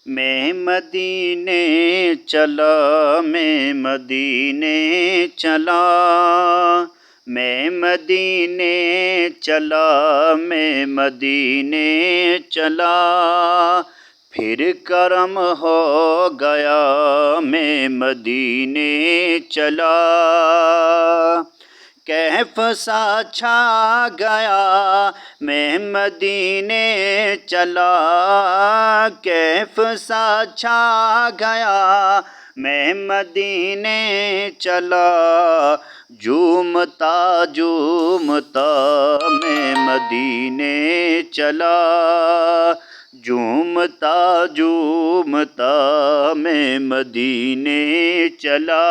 میں مدینے چلا، میں مدینے چلا، میں مدینے چلا، میں مدینے چلا، پھر کرم ہو گیا، میں مدینے چلا، کہف سا چھا گیا، میں مدینے چلا، کہف سا چھا گیا، میں مدینے چلا، جھومتا جھومتا میں مدینے چلا، جھومتا جھومتا میں مدینے چلا،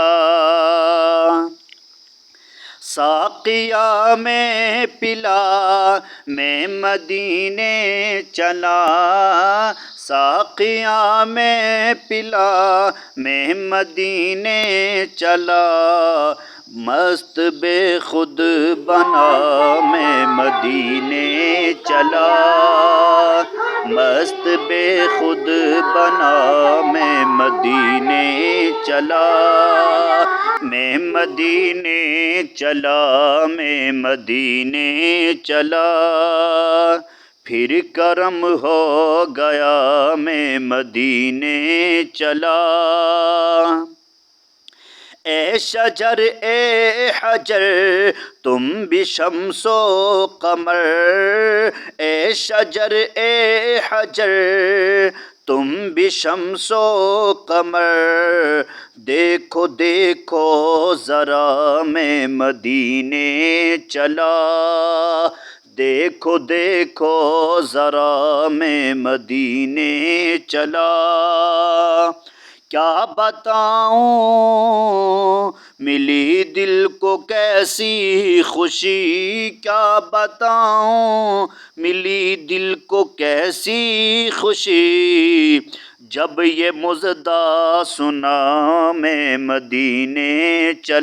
ساقیہ میں پلا، میں مدینے چلا، ساقیہ میں پلا، میں مدینے چلا، مست بے خود بنا، میں مدینے چلا، مست بے خود بنا، میں مدینے چلا، میں مدینے چلا، میں مدینے چلا، پھر کرم ہو گیا، میں مدینے چلا، اے شجر اے حجر تم بھی شمس و قمر، اے شجر اے حجر تم بھی شمس و قمر، دیکھو دیکھو ذرا میں مدینے چلا، دیکھو دیکھو ذرا میں مدینے چلا، کیا بتاؤں ملی دل کو کیسی خوشی، کیا بتاؤں ملی دل کو کیسی خوشی، جب یہ مژدہ سنا میں مدینے چلا۔